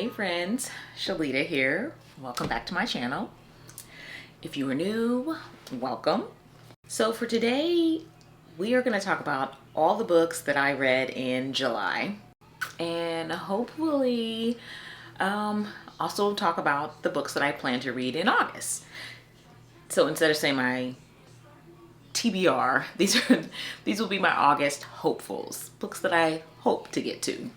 Hey friends, Shalita here. Welcome back to my channel. If you are new, welcome. So for today, we are going to talk about all the books that I read in July and hopefully also talk about the books that I plan to read in August. So instead of saying my TBR, these will be my August hopefuls, books that I hope to get to.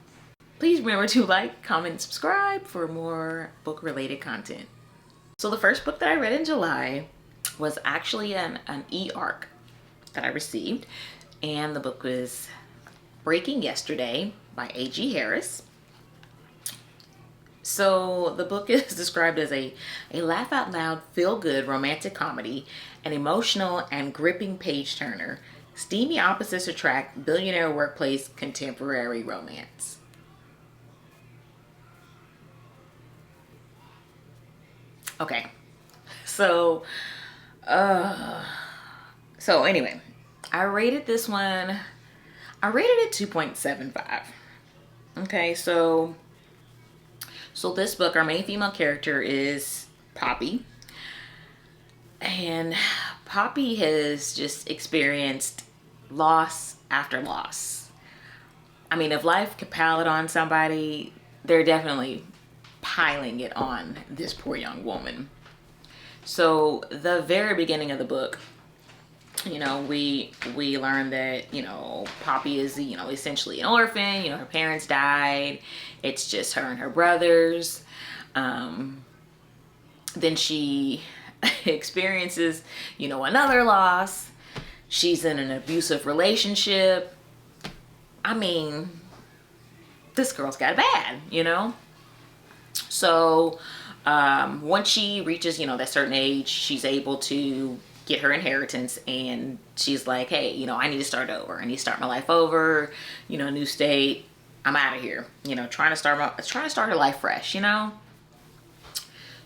Please remember to like, comment, and subscribe for more book-related content. So the first book that I read in July was actually an e-arc that I received, and the book was Breaking Yesterday by A.G. Harris. So the book is described as a laugh-out-loud, feel-good romantic comedy, an emotional and gripping page-turner, steamy opposites attract, billionaire workplace, contemporary romance. Okay, so anyway, I rated this one, I rated it 2.75. Okay, so this book, our main female character is Poppy, and Poppy has just experienced loss after loss. I mean, if life could pile it on somebody, they're definitely piling it on this poor young woman. So the very beginning of the book, you know, we learn that, you know, Poppy is, you know, essentially an orphan. You know, her parents died. It's just her and her brothers. Then she experiences, you know, another loss. She's in an abusive relationship. I mean, this girl's got it bad, you know? So once she reaches, you know, that certain age, she's able to get her inheritance, and she's like, hey, you know, I need to start over. I need to start my life over, you know, new state. I'm out of here, you know, trying to start her life fresh, you know.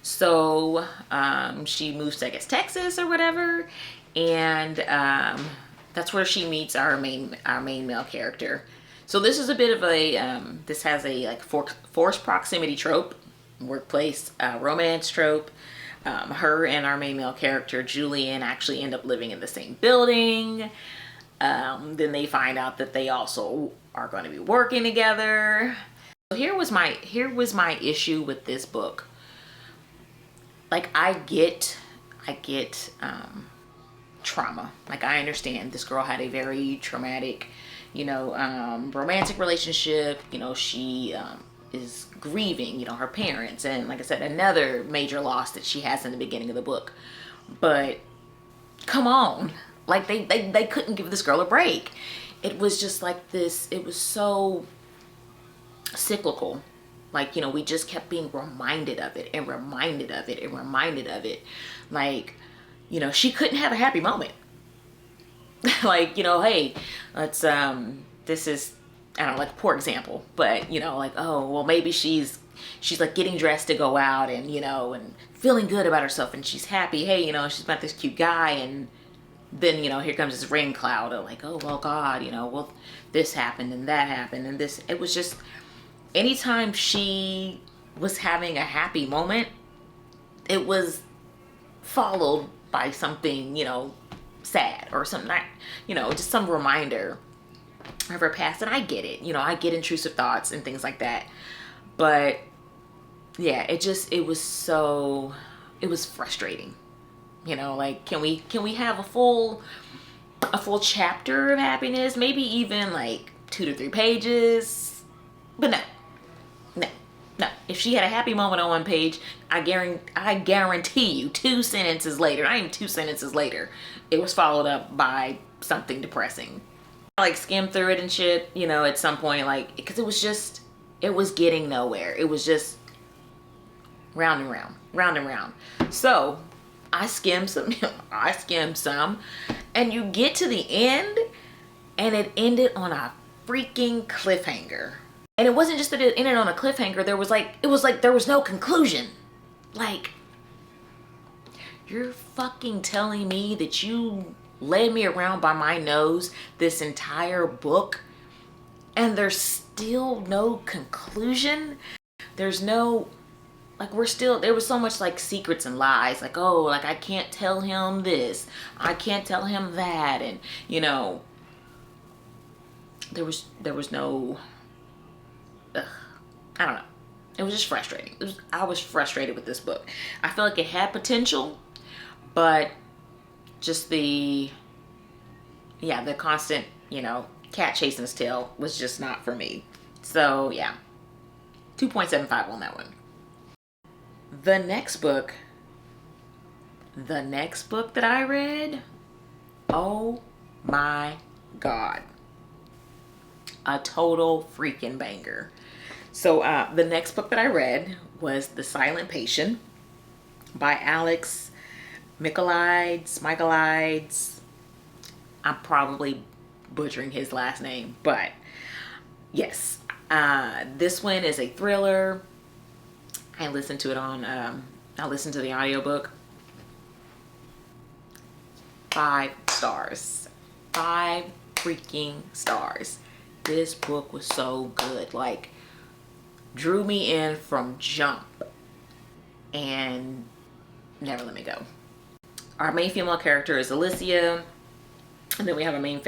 So she moves to, I guess, Texas or whatever, and that's where she meets our main male character. So this is a bit of a this has a like forced proximity trope, workplace romance trope. Her and our main male character Julian actually end up living in the same building. Then they find out that they also are going to be working together. So here was my issue with this book. Like, I get trauma. Like, I understand this girl had a very traumatic, you know, romantic relationship. You know, she is grieving, you know, her parents, and like I said, another major loss that she has in the beginning of the book. But come on, like they couldn't give this girl a break. It was just like this, it was so cyclical. Like, you know, we just kept being reminded of it and reminded of it and reminded of it. Like, you know, she couldn't have a happy moment. Like, you know, hey, let's this is, I don't know, like a poor example, but, you know, like, oh, well, maybe she's like getting dressed to go out and, you know, and feeling good about herself, and she's happy. Hey, you know, she's met this cute guy, and then, you know, here comes this rain cloud of like, oh, well, God, you know, well, this happened and that happened and this. It was just, anytime she was having a happy moment, it was followed by something, you know, sad or something, you know, just some reminder of her past. And I get it, you know, I get intrusive thoughts and things like that, but yeah, it was frustrating, you know. Like, can we have a full chapter of happiness, maybe even like 2 to 3 pages? But no, if she had a happy moment on one page, I guarantee you 2 sentences later, not even 2 sentences later, it was followed up by something depressing. Like, skim through it and shit, you know, at some point, like, because it was getting nowhere. It was just round and round. So I skimmed some, and you get to the end, and it ended on a freaking cliffhanger. And it wasn't just that it ended on a cliffhanger. It was like there was no conclusion. Like, you're fucking telling me that you led me around by my nose this entire book, and there's still no conclusion? there's no, like, we're still, there was so much like secrets and lies, like, oh, like I can't tell him this, I can't tell him that, and you know, there was no, ugh, I don't know. It was just frustrating. I was frustrated with this book. I feel like it had potential, but just the constant, you know, cat chasing his tail was just not for me. So yeah, 2.75 on that one. The next book that I read, oh my God, a total freaking banger. So the next book that I read was The Silent Patient by Alex Michaelides. I'm probably butchering his last name, but yes, this one is a thriller. I listened to it on, I listened to the audiobook. 5 stars. 5 freaking stars. This book was so good. Like, drew me in from jump and never let me go. Our main female character is Alicia, and then we have a main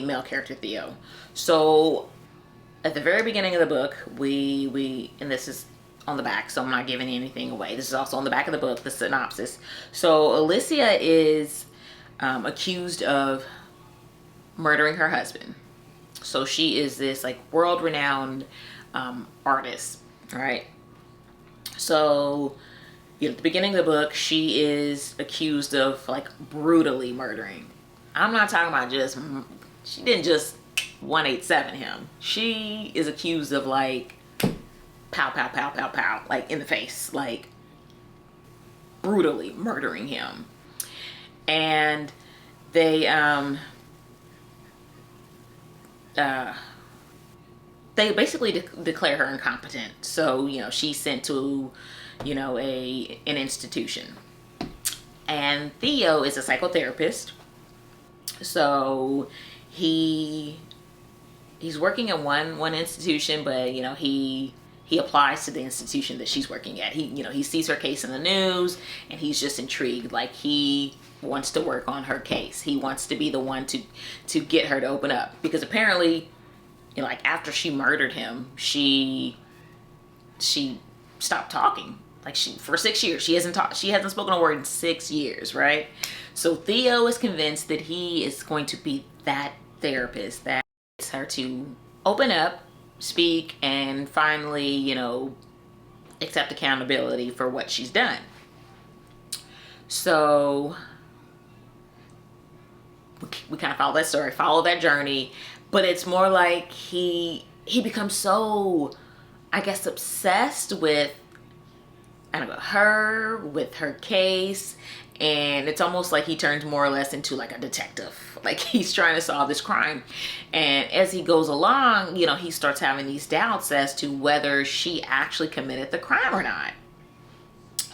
male character, Theo. So at the very beginning of the book, we and this is on the back, so I'm not giving anything away. This is also on the back of the book, the synopsis. So Alicia is accused of murdering her husband. So she is this like world-renowned artist, right? So, you know, at the beginning of the book, she is accused of like brutally murdering. I'm not talking about just, she didn't just 187 him. She is accused of like pow, pow, pow, pow, pow, like in the face, like brutally murdering him. And they basically declare her incompetent. So, you know, she's sent to, you know, an institution. And Theo is a psychotherapist. So he's working at one institution, but, you know, he applies to the institution that she's working at. He sees her case in the news, and he's just intrigued. Like, he wants to work on her case. He wants to be the one to get her to open up, because apparently, you know, like after she murdered him, she stopped talking. Like, for 6 years, she hasn't spoken a word in 6 years, right? So Theo is convinced that he is going to be that therapist that gets her to open up, speak, and finally, you know, accept accountability for what she's done. So we kind of follow that story, follow that journey, but it's more like he becomes so, I guess, obsessed with, I don't know, with her case, and it's almost like he turns more or less into like a detective. Like, he's trying to solve this crime, and as he goes along, you know, he starts having these doubts as to whether she actually committed the crime or not.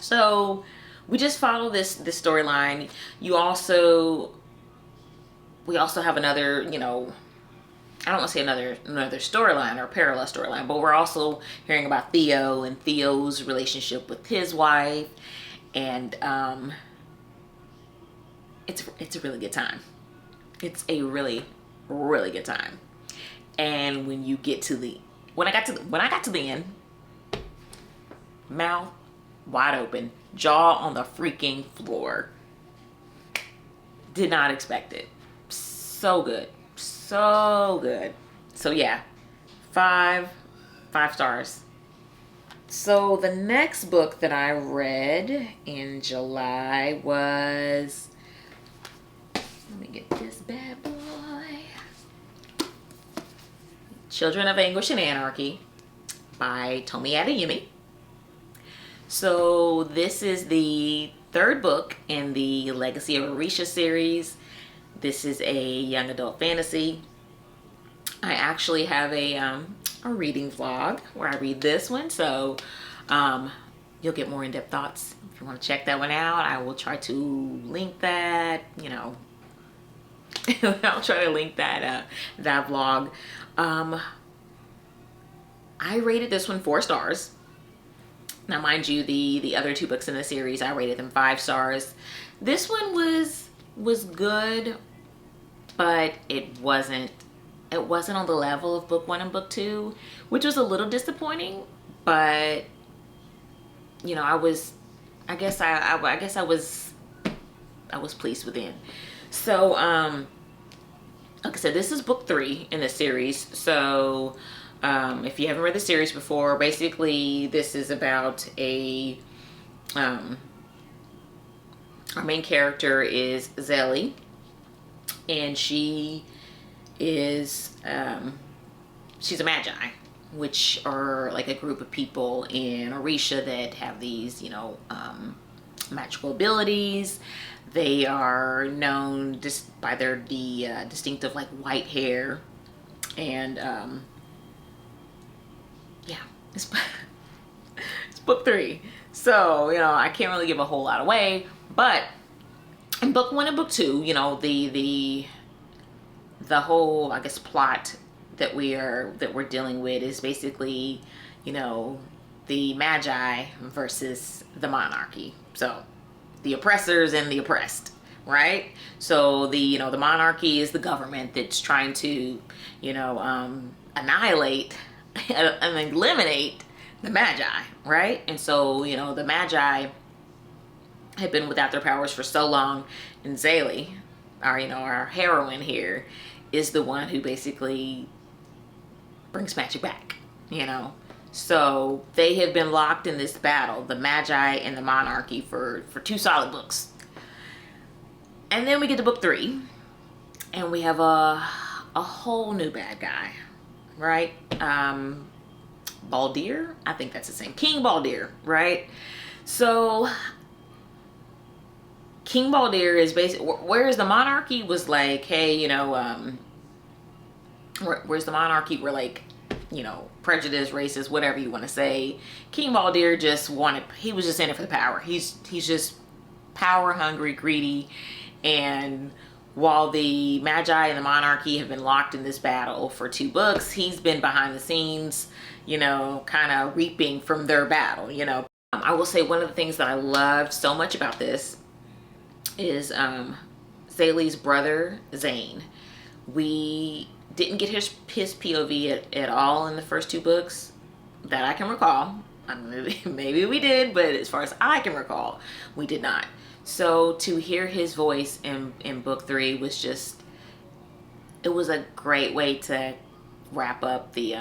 So we just follow this storyline. We also have another, you know, I don't want to say another storyline or parallel storyline, but we're also hearing about Theo and Theo's relationship with his wife, and it's a really good time. It's a really, really good time. And when I got to the end, mouth wide open, jaw on the freaking floor. Did not expect it. So good. So good. So yeah, 5 stars. So the next book that I read in July was, let me get this bad boy, Children of Anguish and Anarchy by Tomi Adeyemi. So this is the 3rd book in the Legacy of Orisha series. This is a young adult fantasy. I actually have a reading vlog where I read this one, so you'll get more in-depth thoughts. If you want to check that one out, I will try to link that, you know. I'll try to link that vlog. I rated this one 4 stars. Now, mind you, the other 2 books in the series, I rated them 5 stars. This one was good, but it wasn't on the level of book 1 and book 2, which was a little disappointing. But you know, I guess I was pleased with it. So like I said, this is book 3 in the series. So if you haven't read the series before, basically this is about our main character is Zelly, and she is she's a magi, which are like a group of people in Orisha that have these, you know, magical abilities. They are known just by their distinctive like white hair, and yeah, it's book 3. So, you know, I can't really give a whole lot away, but in book 1 and book 2, you know, the whole, I guess, plot that we're dealing with is basically, you know, the Magi versus the monarchy. So the oppressors and the oppressed, right? So the monarchy is the government that's trying to, you know, annihilate and eliminate the Magi, right? And so, you know, the Magi have been without their powers for so long, and Zaylee, our heroine here, is the one who basically brings magic back, you know. So they have been locked in this battle, the Magi and the monarchy, for 2 solid books. And then we get to book 3, and we have a whole new bad guy, right? Baldir, I think that's his name, King Baldir, right? So King Baldir is basically, whereas the monarchy was like, hey, you know, where's the monarchy were like, you know, prejudice, racist, whatever you want to say, King Baldir he was just in it for the power. He's just power hungry, greedy. And while the Magi and the monarchy have been locked in this battle for 2 books, he's been behind the scenes, you know, kind of reaping from their battle, you know. I will say one of the things that I loved so much about this is Zaylee's brother, Zane. We didn't get his POV at all in the first 2 books that I can recall. Maybe we did, but as far as I can recall, we did not. So to hear his voice in book 3 was just, it was a great way to wrap up the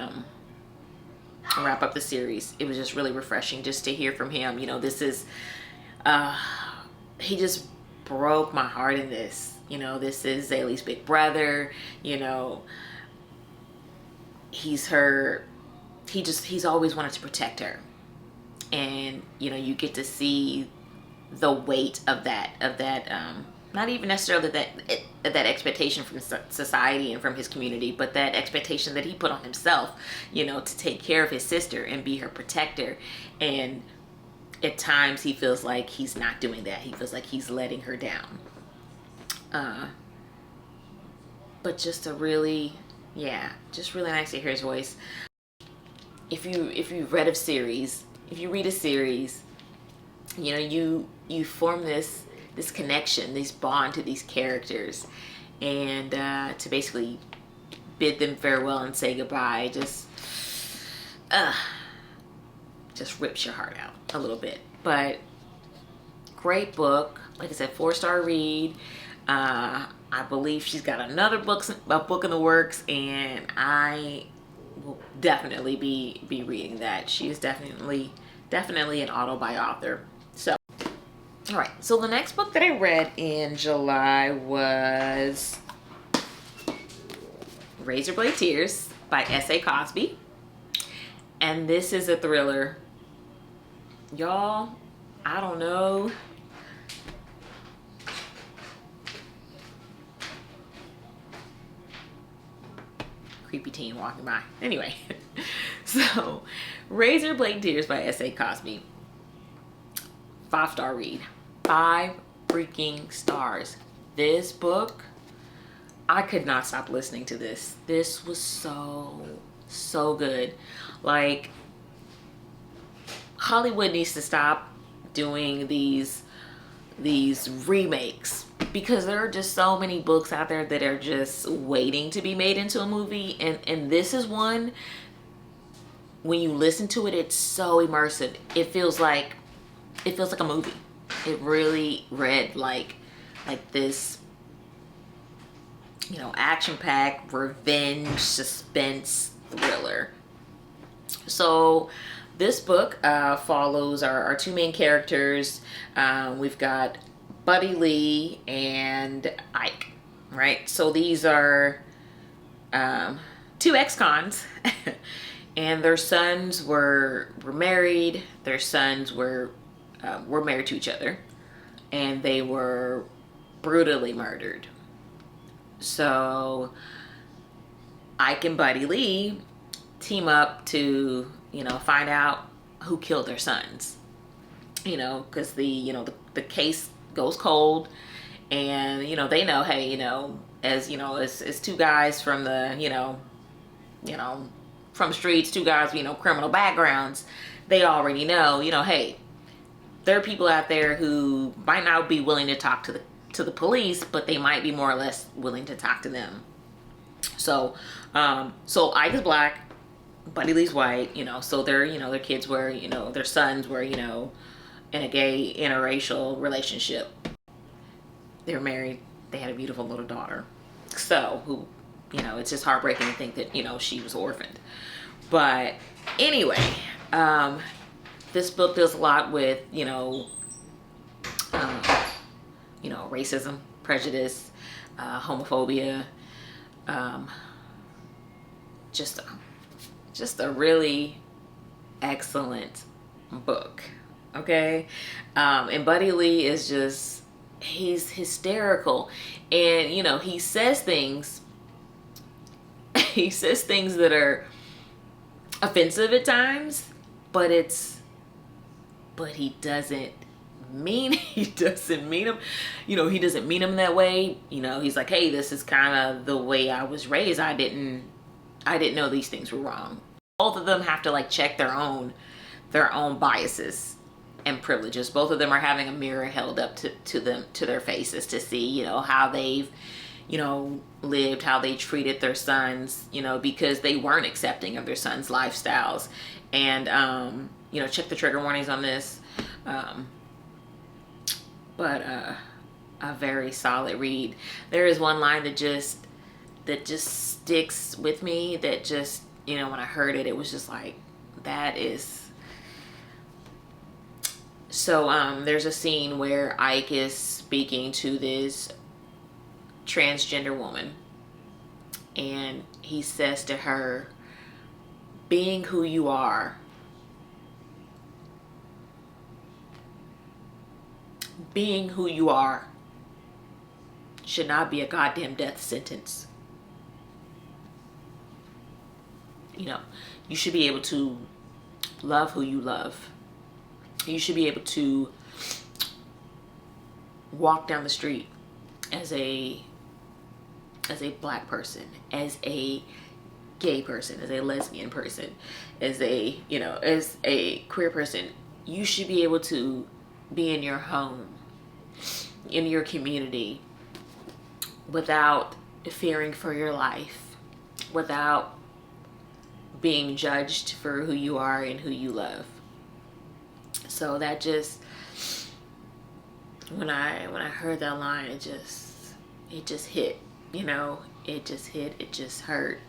series. It was just really refreshing just to hear from him. You know, this is he just broke my heart in this. You know, this is Zaylee's big brother. You know, he's always wanted to protect her, and you know, you get to see the weight of that not even necessarily that expectation from society and from his community, but that expectation that he put on himself, you know, to take care of his sister and be her protector. And at times he feels like he's not doing that. He feels like he's letting her down. But just really nice to hear his voice. If you read a series, you know, you form this connection, this bond to these characters, and to basically bid them farewell and say goodbye just rips your heart out a little bit. But great book, like I said, 4-star read. I believe she's got another book in the works, and I will definitely be reading that. She is definitely an auto-buy author. So, all right. So the next book that I read in July was Razorblade Tears by S.A. Cosby. And this is a thriller. Y'all, I don't know. Creepy teen walking by. Anyway, so Razorblade Tears by S.A. Cosby. 5-star read. 5 freaking stars. This book, I could not stop listening to this. This was so good. Like, Hollywood needs to stop doing these remakes, because there are just so many books out there that are just waiting to be made into a movie, and this is one. When you listen to it, it's so immersive. It feels like a movie. It really read like this, action-packed revenge suspense thriller. So this book follows our two main characters. We've got Buddy Lee and Ike, right? So these are two ex-cons. And their sons were married. Their sons were married to each other, and they were brutally murdered. So Ike and Buddy Lee team up to find out who killed their sons. Because the case goes cold, and they know, hey, as two guys from the from streets, two guys, criminal backgrounds, they already know, hey, there are people out there who might not be willing to talk to the police, but they might be more or less willing to talk to them. So Ike is black, Buddy Lee's white, so their kids were, their sons were, in a gay interracial relationship. They were married. They had a beautiful little daughter. So who, it's just heartbreaking to think that, she was orphaned. But anyway, this book deals a lot with, racism, prejudice, homophobia, just a really excellent book. Okay. And Buddy Lee is just, he's hysterical, and he says things that are offensive at times, but he doesn't mean them. He doesn't mean them that way. He's like, hey, this is kind of the way I was raised. I didn't know these things were wrong. Both of them have to check their own biases and privileges. Both of them are having a mirror held up to their faces to see, how they've, lived, how they treated their sons, because they weren't accepting of their sons' lifestyles. And, check the trigger warnings on this. But a very solid read. There is one line that just sticks with me, that just, when I heard it, it was just like, that is... So there's a scene where Ike is speaking to this transgender woman, and he says to her, being who you are should not be a goddamn death sentence. You should be able to love who you love. You should be able to walk down the street as a black person, as a gay person, as a lesbian person, as a queer person. You should be able to be in your home, in your community, without fearing for your life, without being judged for who you are and who you love. So that just, when I heard that line, it just hit, it just hurt,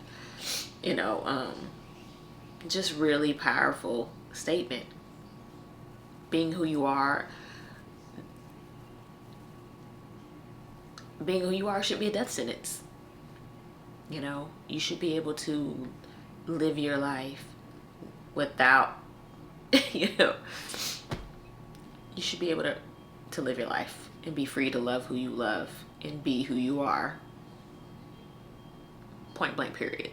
just really powerful statement. Being who you are should be a death sentence. You should be able to live your life without, you should be able to live your life and be free to love who you love and be who you are. Point blank, period.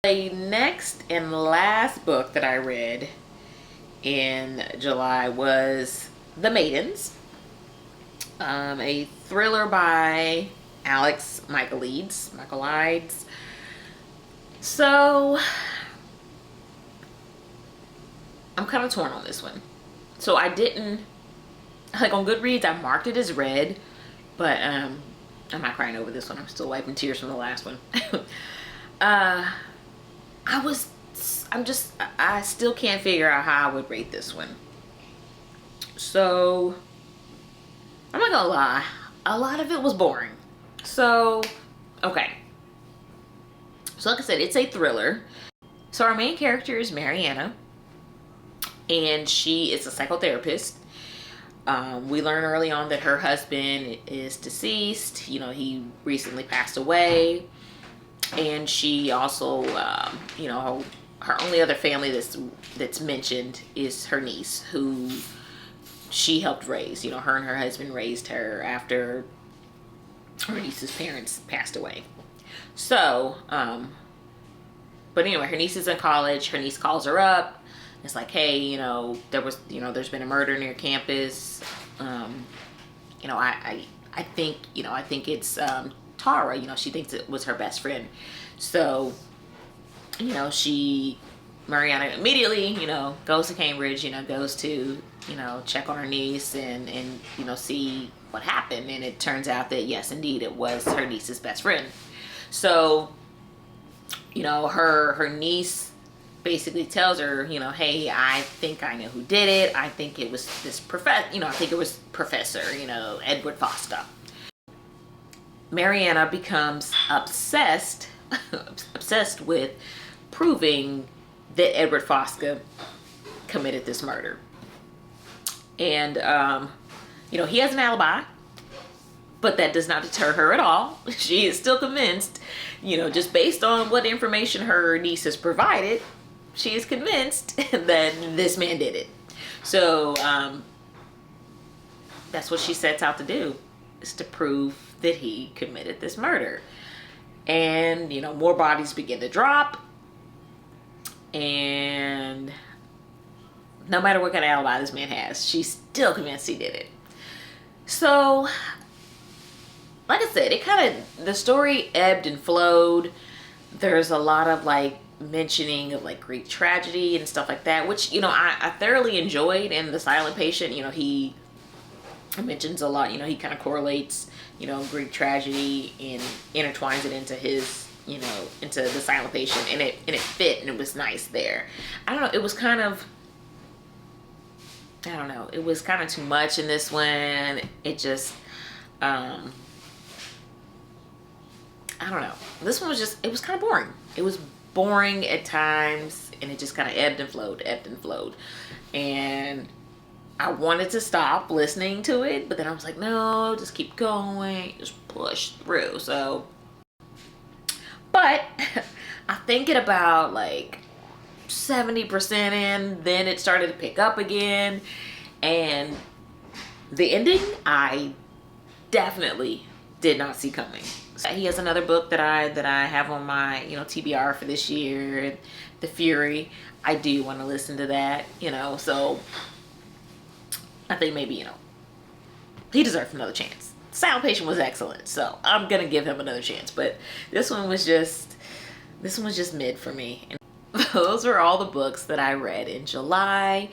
The next and last book that I read in July was The Maidens, a thriller by Alex Michaelides. So I'm kind of torn on this one. So I didn't, like on Goodreads, I marked it as read, but I'm not crying over this one. I'm still wiping tears from the last one. I still can't figure out how I would rate this one. So, I'm not gonna lie, a lot of it was boring. So, okay. So like I said, it's a thriller. So our main character is Mariana, and she is a psychotherapist. We learn early on that her husband is deceased. You know, he recently passed away. And she also, you know, her only other family that's mentioned is her niece, who she helped raise. You know, her and her husband raised her after her niece's parents passed away. So, but anyway, her niece is in college. Her niece calls her up. It's like, hey, you know, there's been a murder near campus. You know, I think it's Tara. You know, she thinks it was her best friend. So, you know, Mariana immediately, you know, goes to Cambridge. You know, goes to, you know, check on her niece and you know, see what happened. And it turns out that yes, indeed, it was her niece's best friend. So, you know, her niece basically tells her, you know, hey, I think I know who did it. I think it was this I think it was Professor, you know, Edward Foster. Mariana becomes obsessed with proving that Edward Foster committed this murder. And, you know, he has an alibi, but that does not deter her at all. She is still convinced, you know, just based on what information her niece has provided, she is convinced that this man did it. So that's what she sets out to do, is to prove that he committed this murder. And, you know, more bodies begin to drop. And no matter what kind of alibi this man has, she's still convinced he did it. So, like I said, the story ebbed and flowed. There's a lot of like mentioning of like Greek tragedy and stuff like that, which, you know, I thoroughly enjoyed. In The Silent Patient, you know, he mentions a lot, you know, he kind of correlates, you know, Greek tragedy and intertwines it into his, you know, into The Silent Patient, and it fit, and it was nice there. I don't know, it was kind of, I don't know, it was kind of too much in this one. It just, I don't know. This one was just, it was kind of boring. It was boring at times, and it just kind of ebbed and flowed. And I wanted to stop listening to it, but then I was like, no, just keep going, just push through. So, but I think at about like 70% in, then it started to pick up again. And the ending, I definitely did not see coming. So he has another book that I have on my, you know, TBR for this year, The Fury. I do want to listen to that, you know, so I think maybe, you know, he deserved another chance. Silent Patient was excellent, so I'm gonna give him another chance. But this one was just mid for me. And those were all the books that I read in July.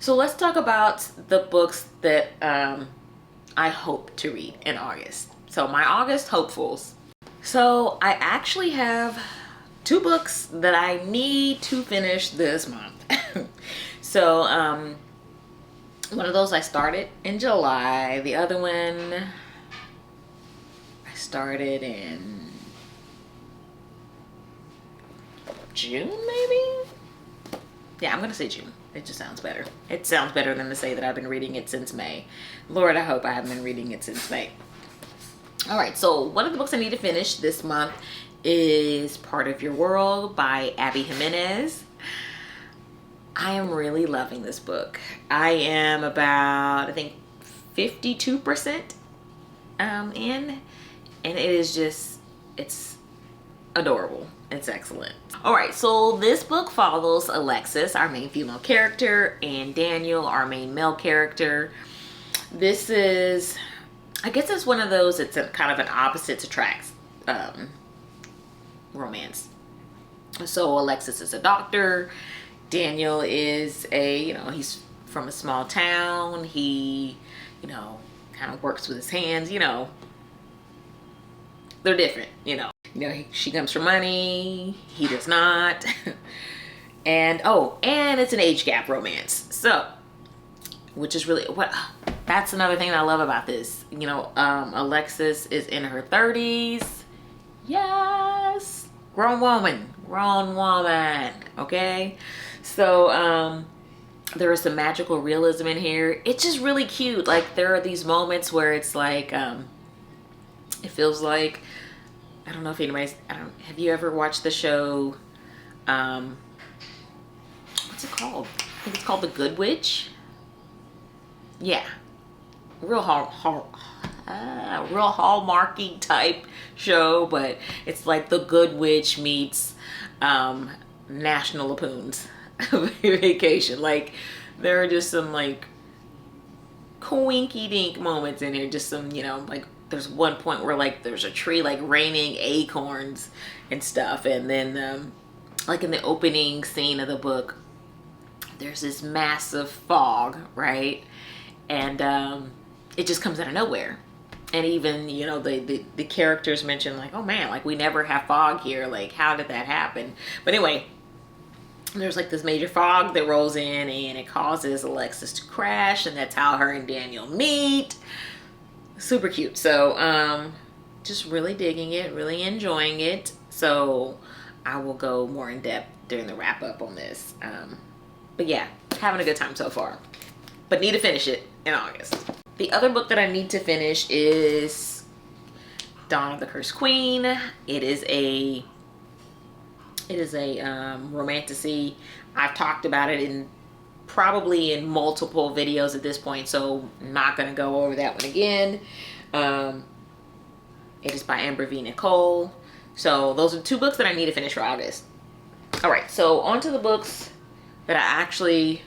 So let's talk about the books that I hope to read in August. So my August hopefuls. So I actually have 2 books that I need to finish this month. So one of those I started in July. The other one I started in June, maybe? Yeah, I'm gonna say June. It just sounds better. It sounds better than to say that I've been reading it since May. Lord, I hope I haven't been reading it since May. All right, so one of the books I need to finish this month is Part of Your World by Abby Jimenez. I am really loving this book. I am about, I think, 52% in, and it is just, it's adorable. It's excellent. All right, so this book follows Alexis, our main female character, and Daniel, our main male character. This is, I guess it's one of those, it's a kind of an opposites attracts romance. So Alexis is a doctor, Daniel is he's from a small town. He, kind of works with his hands, they're different, she comes from money, he does not. And it's an age gap romance. So, which is really that's another thing that I love about this. Alexis is in her 30s. Yes. Grown woman. Okay. So, there is some magical realism in here. It's just really cute. Like, there are these moments where it's like, it feels like, I don't know if have you ever watched the show, what's it called? I think it's called The Good Witch. Yeah. Real hallmarky type show, but it's like The Good Witch meets National Lampoon's Vacation. Like, there are just some like quinky dink moments in here. Just some, like, there's one point where like there's a tree like raining acorns and stuff, and then like in the opening scene of the book, there's this massive fog, right? And it just comes out of nowhere. And even, the characters mention like, oh man, like we never have fog here. Like, how did that happen? But anyway, there's like this major fog that rolls in and it causes Alexis to crash. And that's how her and Daniel meet. Super cute. So, just really digging it, really enjoying it. So I will go more in depth during the wrap up on this. But yeah, having a good time so far. But need to finish it in August. The other book that I need to finish is Dawn of the Cursed Queen. It is a romantasy. I've talked about it probably in multiple videos at this point, so I'm not going to go over that one again. It is by Amber V. Nicole. So those are 2 books that I need to finish for August. All right, so on to the books that I actually,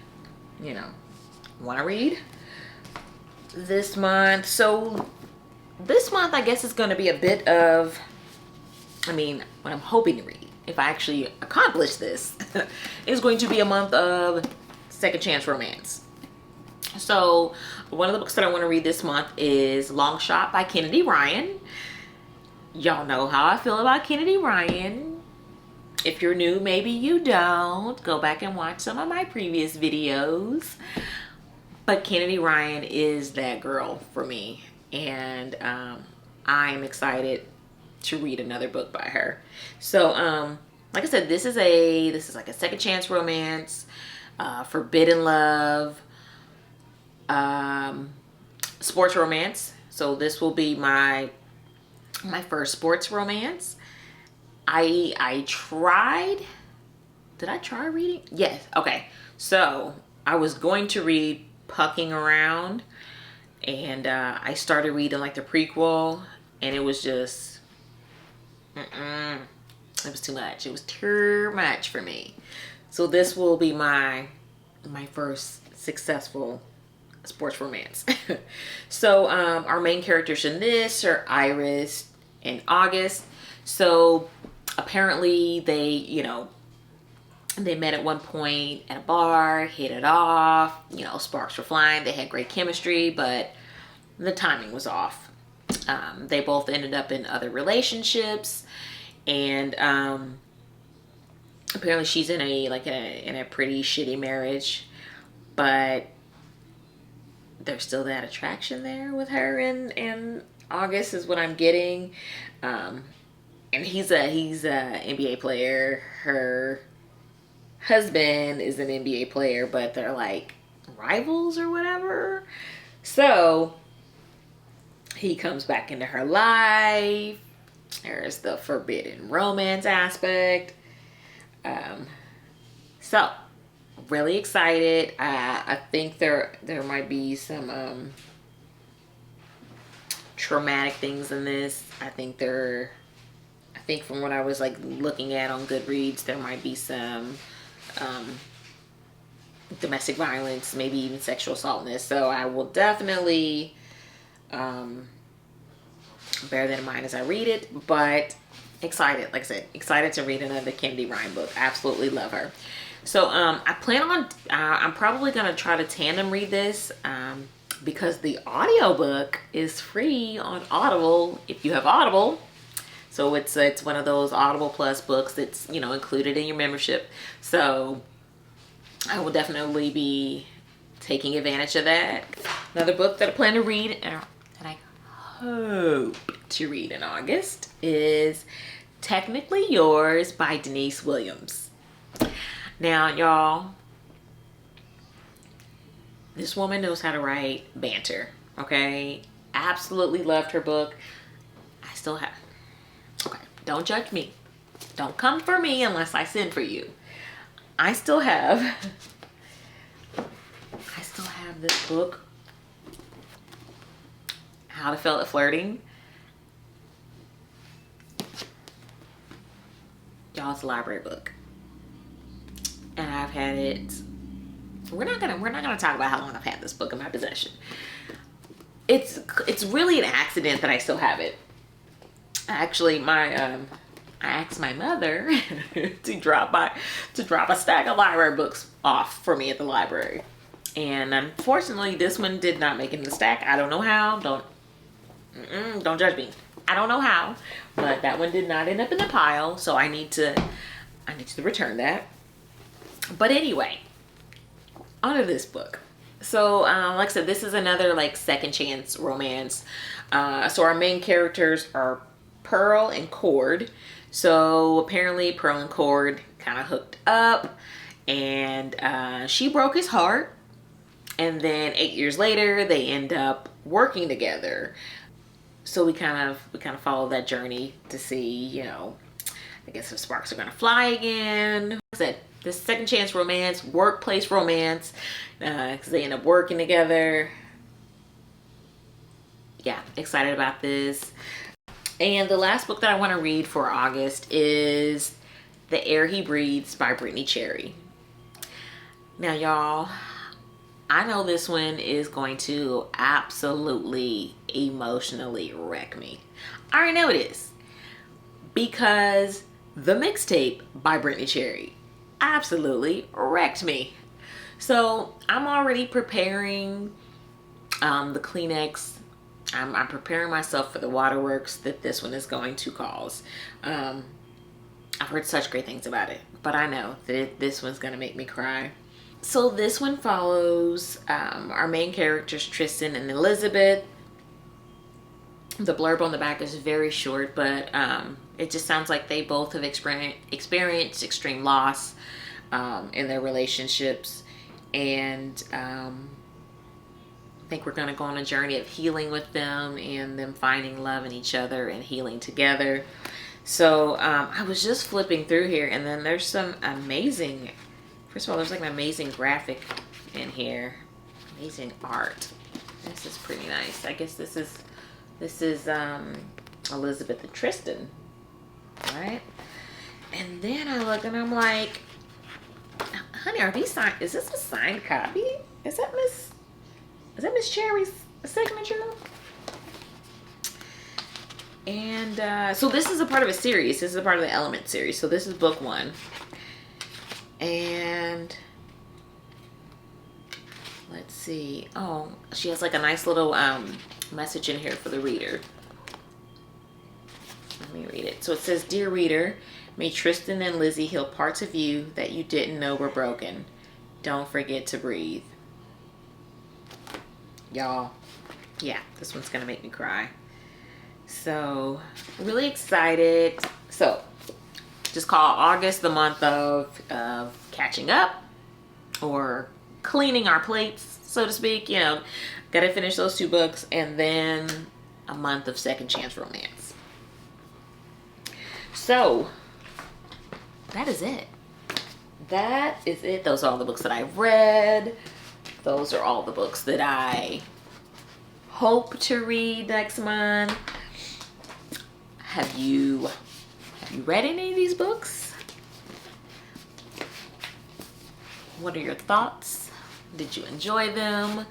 want to read this month. So this month, I guess, is going to be a bit of, what I'm hoping to read, if I actually accomplish this, is going to be a month of second chance romance. So one of the books that I want to read this month is Long Shot by Kennedy Ryan. Y'all know how I feel about Kennedy Ryan. If you're new, maybe you don't. Go back and watch some of my previous videos. But Kennedy Ryan is that girl for me. And I'm excited to read another book by her. So, like I said, this is like a second chance romance, forbidden love, sports romance. So this will be my first sports romance. I tried. Did I try reading? Yes. Okay. So I was going to read Pucking Around, and I started reading like the prequel, and it was just, it was too much. It was too much for me. So this will be my first successful sports romance. So our main characters in this are Iris and August. So apparently they met at one point at a bar, hit it off, sparks were flying, they had great chemistry, but the timing was off. They both ended up in other relationships, and apparently she's in a pretty shitty marriage, but there's still that attraction there with her and August is what I'm getting. And he's a NBA player. Her husband is an NBA player, but they're like rivals or whatever. So he comes back into her life. There's the forbidden romance aspect. So really excited. I think there might be some traumatic things in this. I think from what I was like looking at on Goodreads, there might be some domestic violence, maybe even sexual assault in this. So I will definitely bear that in mind as I read it, but excited, like I said, excited to read another Kennedy Ryan book. Absolutely love her. So I plan on, I'm probably going to try to tandem read this because the audiobook is free on Audible if you have Audible. So it's one of those Audible Plus books that's, you know, included in your membership. So I will definitely be taking advantage of that. Another book that I plan to read and I hope to read in August is Technically Yours by Denise Williams. Now, y'all, this woman knows how to write banter, okay? Absolutely loved her book. I still have, okay, don't judge me. Don't come for me unless I send for you. I still have this book, How to Fail at Flirting. Y'all, it's a library book. And I've had it, we're not gonna talk about how long I've had this book in my possession. It's really an accident that I still have it. Actually, I asked my mother to drop a stack of library books off for me at the library. And unfortunately, this one did not make it in the stack. I don't know how. Don't judge me. I don't know how, but that one did not end up in the pile. So I need to return that. But anyway, onto this book. So like I said, this is another like second chance romance. So our main characters are Pearl and Cord. So apparently Pearl and Cord kind of hooked up, and she broke his heart. And then 8 years later, they end up working together. So we kind of follow that journey to see, you know, I guess if sparks are gonna fly again. Like I said, this second chance romance, workplace romance, because they end up working together. Yeah, excited about this. And the last book that I want to read for August is The Air He Breathes by Brittany Cherry. Now, y'all, I know this one is going to absolutely emotionally wreck me. I already know it is. Because The Mixtape by Brittany Cherry absolutely wrecked me. So I'm already preparing the Kleenex. I'm preparing myself for the waterworks that this one is going to cause. I've heard such great things about it, but I know that this one's gonna make me cry. So this one follows our main characters, Tristan and Elizabeth. The blurb on the back is very short, but it just sounds like they both have experienced extreme loss in their relationships. And I think we're going to go on a journey of healing with them and them finding love in each other and healing together. So I was just flipping through here, and then there's some amazing, first of all, there's like an amazing graphic in here. Amazing art. This is pretty nice. I guess this is Elizabeth and Tristan, right? And then I look and I'm like, honey, are these signed? Is this a signed copy? Is that Miss Cherry's signature? And so this is a part of a series. This is a part of the Element series. So this is book 1. And let's see. Oh, she has like a nice little message in here for the reader. Let me read it. So it says, "Dear reader, may Tristan and Lizzie heal parts of you that you didn't know were broken. Don't forget to breathe." Y'all, yeah, this one's gonna make me cry. So really excited. So just call August the month of catching up or cleaning our plates, so to speak. You know, gotta finish those 2 books, and then a month of second chance romance. So that is it. That is it. Those are all the books that I've read. Those are all the books that I hope to read next month. Have you read any of these books? What are your thoughts? Did you enjoy them?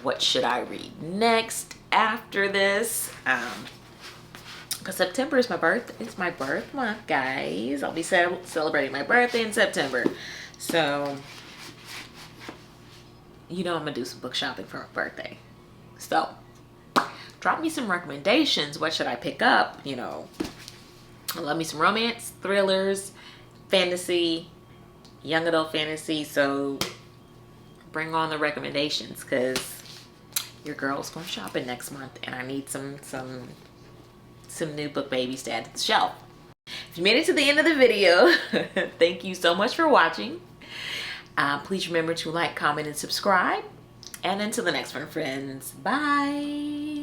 What should I read next after this? Because September is my birth month, guys. I'll be celebrating my birthday in September. So, you know I'm gonna do some book shopping for her birthday. So, drop me some recommendations. What should I pick up? You know, I love me some romance, thrillers, fantasy, young adult fantasy. So, bring on the recommendations, because your girl's going shopping next month, and I need some new book babies to add to the shelf. If you made it to the end of the video, thank you so much for watching. Please remember to like, comment, and subscribe. And until the next one, friends, bye.